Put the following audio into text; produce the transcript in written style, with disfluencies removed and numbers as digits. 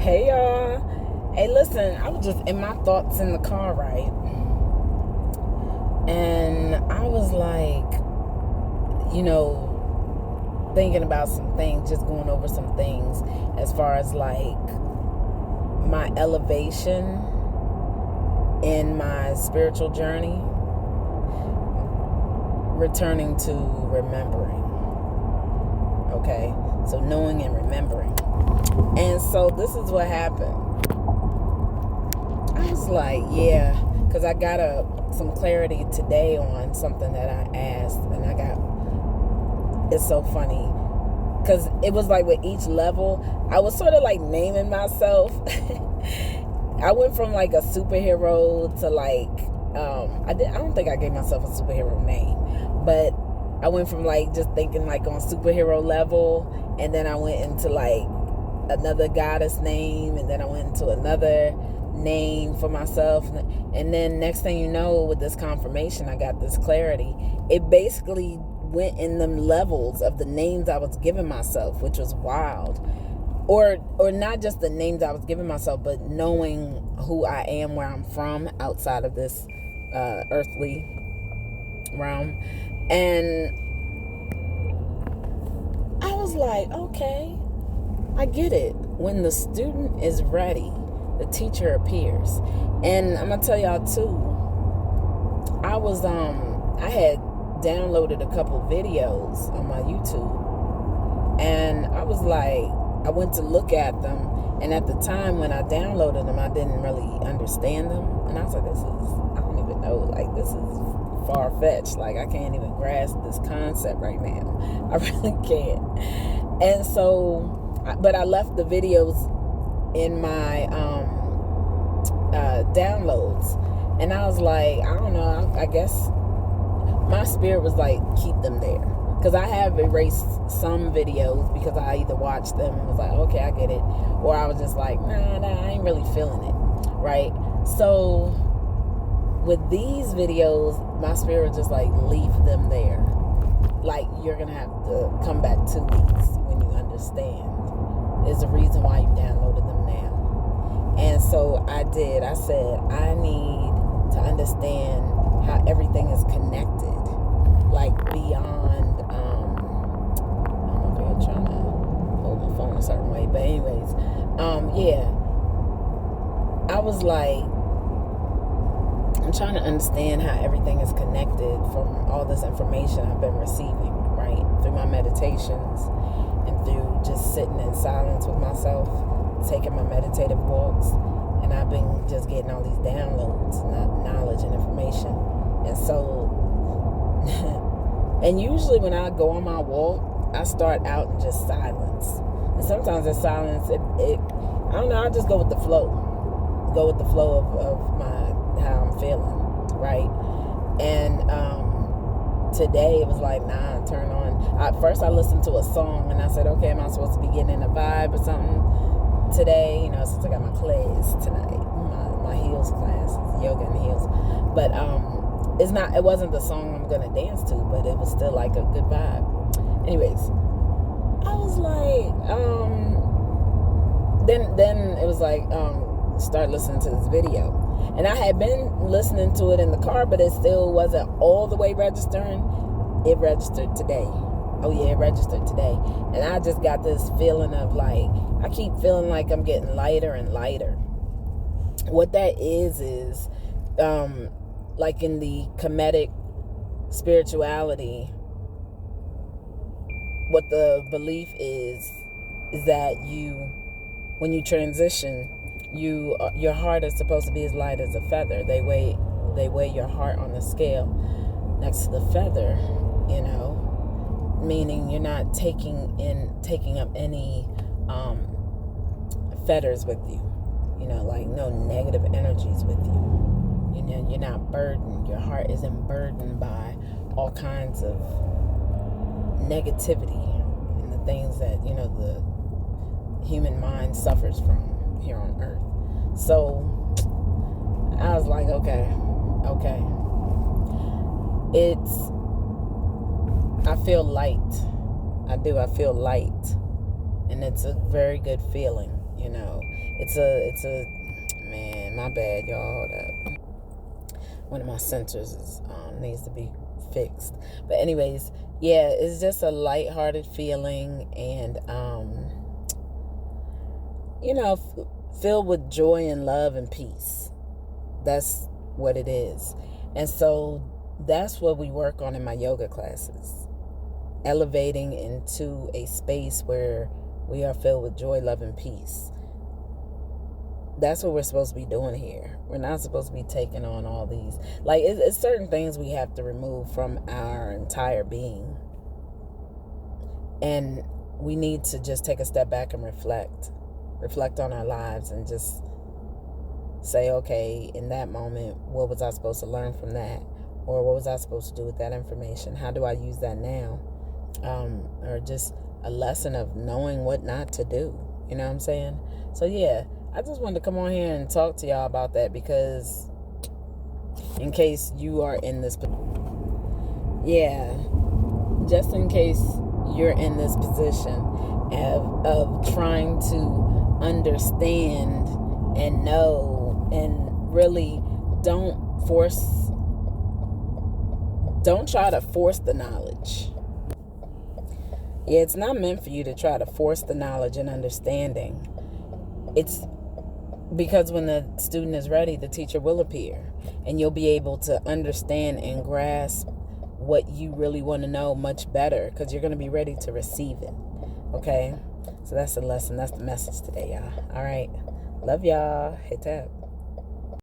Hey y'all. Hey, listen, I was just in my thoughts in the car, right? And I was like, thinking about some things, just going over some things as far as like my elevation in my spiritual journey, returning to remembering. Okay? So knowing and remembering. And so this is what happened. I was like, yeah, because I got some clarity today on something that I asked, and it's so funny, because it was like with each level, I was sort of like naming myself. I went from like a superhero to like, I don't think I gave myself a superhero name, but I went from like just thinking like on superhero level, and then I went into like another goddess name, and then I went into another name for myself, and then next thing you know, with this confirmation, I got this clarity. It basically went in them levels of the names I was giving myself, which was wild. Or not just the names I was giving myself, but knowing who I am, where I'm from, outside of this earthly realm. And I was like, okay, I get it. When the student is ready, the teacher appears. And I'm gonna tell y'all too, I had downloaded a couple videos on my YouTube, and I was like, I went to look at them, and at the time when I downloaded them, I didn't really understand them, and I was like, I don't even know, like, this is far-fetched, like, I can't even grasp this concept right now. I really can't. And so, but I left the videos in my downloads, and I was like, I don't know, I guess my spirit was like, keep them there, because I have erased some videos because I either watched them and was like, okay, I get it, or I was just like, nah, I ain't really feeling it, right? So with these videos, my spirit was just like, leave them there, like, you're gonna have to come back to these when you understand there's a reason why you downloaded them now. And so I did. I said, I need to understand how everything is connected, like beyond, I don't know if you're trying to hold my phone a certain way, but anyways, I was like, I'm trying to understand how everything is connected from all this information I've been receiving, right, through my meditations and through just sitting in silence with myself, taking my meditative walks, and I've been just getting all these downloads, knowledge and information. And so, and usually when I go on my walk, I start out in just silence. And sometimes in silence, I don't know, I just go with the flow. Go with the flow of how I'm feeling, right? And today it was like, nah, turn on. At first I listened to a song, and I said, okay, am I supposed to be getting in a vibe or something today? Since I got my class tonight, my heels class, yoga and heels. But it wasn't the song I'm gonna dance to, but it was still like a good vibe. Anyways, I was like, then it was like, start listening to this video. And I had been listening to it in the car, but it still wasn't all the way registering. It registered today. Oh yeah, it registered today. And I just got this feeling of like, I keep feeling like I'm getting lighter and lighter. What that is like in the Kemetic spirituality, what the belief is that when you transition, your heart is supposed to be as light as a feather. They weigh your heart on the scale next to the feather, meaning you're not taking up any fetters with you, like no negative energies with you. You're not burdened. Your heart isn't burdened by all kinds of negativity and the things that the human mind suffers from here on earth. So I was like, okay. I feel light. I do. I feel light. And it's a very good feeling, Man, my bad, y'all. That one of my sensors needs to be fixed. But anyways, yeah, it's just a lighthearted feeling, and filled with joy and love and peace. That's what it is. And so that's what we work on in my yoga classes. Elevating into a space where we are filled with joy, love, and peace. That's what we're supposed to be doing here. We're not supposed to be taking on all these. Like, it's certain things we have to remove from our entire being. And we need to just take a step back and reflect on our lives, and just say, okay, in that moment, what was I supposed to learn from that? Or what was I supposed to do with that information? How do I use that now? Or just a lesson of knowing what not to do. You know what I'm saying? So yeah, I just wanted to come on here and talk to y'all about that, because in case you are in this, just in case you're in this position of trying to understand and know, and really don't try to force the knowledge. Yeah, it's not meant for you to try to force the knowledge and understanding. It's because when the student is ready, the teacher will appear, and you'll be able to understand and grasp what you really want to know much better, because you're going to be ready to receive it. Okay? So that's the lesson. That's the message today, y'all. All right. Love y'all. Hit that.